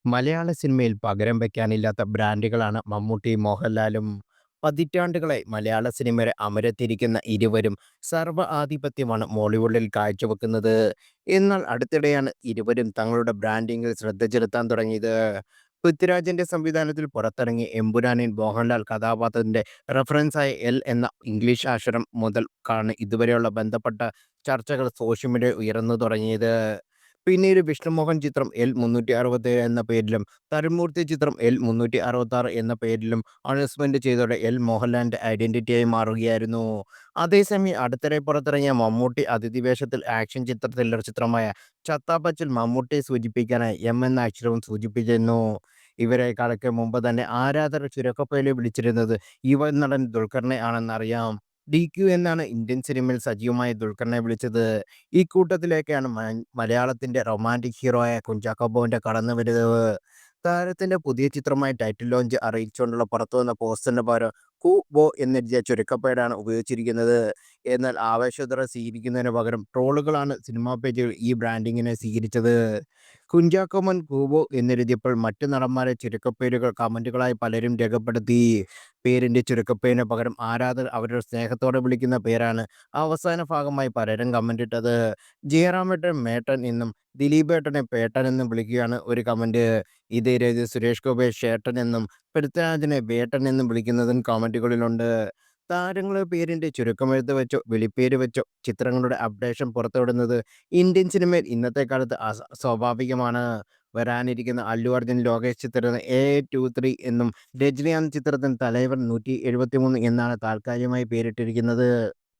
മലയാള സിനിമയിൽ പകരം വയ്ക്കാനില്ലാത്ത ബ്രാൻഡുകളാണ് മമ്മൂട്ടി, മോഹൻലാലും. പതിറ്റാണ്ടുകളായി മലയാള സിനിമയുടെ അമരത്തിരിക്കുന്ന ഇരുവരും സർവ്വ ആധിപത്യമാണ് മോളിവുഡിൽ കാഴ്ചവെക്കുന്നത്. എന്നാൽ അടുത്തിടെയാണ് ഇരുവരും തങ്ങളുടെ ബ്രാൻഡിങ്ങിൽ ശ്രദ്ധ ചെലുത്താൻ തുടങ്ങിയത്. പൃഥ്വിരാജിന്റെ സംവിധാനത്തിൽ പുറത്തിറങ്ങിയ എമ്പുരാനിൽ മോഹൻലാൽ കഥാപാത്രത്തിന്റെ റഫറൻസായ എൽ എന്ന ഇംഗ്ലീഷ് അക്ഷരം മുതൽക്കാണ് ഇതുവരെയുള്ള ബന്ധപ്പെട്ട ചർച്ചകൾ സോഷ്യൽ മീഡിയയിൽ ഉയർന്നു തുടങ്ങിയത്. പിന്നീട് വിഷ്ണുമോഹൻ ചിത്രം എൽ 367 എന്ന പേരിലും തരുൺമൂർത്തി ചിത്രം എൽ 366 എന്ന പേരിലും അനൗൺസ്മെന്റ് ചെയ്തതോടെ എൽ മോഹൻലാലിന്റെ ഐഡന്റിറ്റിയായി മാറുകയായിരുന്നു. അതേസമയം അടുത്തിടെ പുറത്തിറങ്ങിയ മമ്മൂട്ടി അതിഥി വേഷത്തിൽ ആക്ഷൻ ത്രില്ലർ ചിത്രമായ ചത്താപ്പച്ചിൽ മമ്മൂട്ടിയെ സൂചിപ്പിക്കാനായി എം എന്ന അക്ഷരവും സൂചിപ്പിച്ചിരുന്നു. ഇവരെക്കാളൊക്കെ മുമ്പ് തന്നെ ആരാധകർ ചുരുക്കപ്പേരിൽ വിളിച്ചിരുന്നത് യുവ നടൻ ദുൽഖറിനെ ആണെന്നറിയാം. DQ എന്നാണ് ഇന്ത്യൻ സിനിമയിൽ സജീവമായി ദുൽഖറിനെ വിളിച്ചത്. ഇക്കൂട്ടത്തിലേക്കാണ് മലയാളത്തിന്റെ റൊമാന്റിക് ഹീറോയായ കുഞ്ചാക്കോ ബോബന്റെ കടന്നുവരവ്. താരത്തിന്റെ പുതിയ ചിത്രമായ ടൈറ്റിൽ ലോഞ്ച് അറിയിച്ചുകൊണ്ടുള്ള പുറത്തുവന്ന പോസ്റ്ററിന് പകരം ബോ എന്നെഴുതിയ ചുരുക്കപ്പേരാണ് ഉപയോഗിച്ചിരിക്കുന്നത്. എന്നാൽ ആവേശോത്തര സ്വീകരിക്കുന്നതിന് പകരം ട്രോളുകളാണ് സിനിമാ പേജുകൾ ഈ ബ്രാൻഡിങ്ങിനെ സ്വീകരിച്ചത്. കുഞ്ചാക്കോ മോൻ കൂബോ എന്നെഴുതിയപ്പോൾ മറ്റു നടന്മാരെ ചുരുക്കപ്പേരുകൾ കമന്റുകളായി പലരും രേഖപ്പെടുത്തി. പേരിന്റെ ചുരുക്കപ്പേരിന് പകരം ആരാധകർ അവരുടെ സ്നേഹത്തോടെ വിളിക്കുന്ന പേരാണ് അവസാന ഭാഗമായി പലരും കമന്റിട്ടത്. ജയറാമേട്ടൻ മേട്ടൻ എന്നും ദിലീപേട്ടനെ പേട്ടൻ എന്നും വിളിക്കുകയാണ് ഒരു കമന്റ്. ഇതേ രീതി സുരേഷ് ഗോപിയെ ഷേട്ടൻ എന്നും പൃഥ്വിരാജിനെ വേട്ടൻ എന്നും വിളിക്കുന്നതും കമന്റുകളിലുണ്ട്. താരങ്ങളുടെ പേരിന്റെ ചുരുക്കമെഴുത്ത് വെച്ചോ വിളിപ്പേര് വെച്ചോ ചിത്രങ്ങളുടെ അപ്ഡേഷൻ പുറത്തുവിടുന്നത് ഇന്ത്യൻ സിനിമയിൽ ഇന്നത്തെ കാലത്ത് സ്വാഭാവികമാണ്. വരാനിരിക്കുന്ന അല്ലു അർജുൻ ലോകേഷ് ചിത്രത്തിന് A23 എന്നും രജനികാന്ത് ചിത്രത്തിന് തലൈവർ 173 എന്നാണ് താൽക്കാലികമായി പേരിട്ടിരിക്കുന്നത്.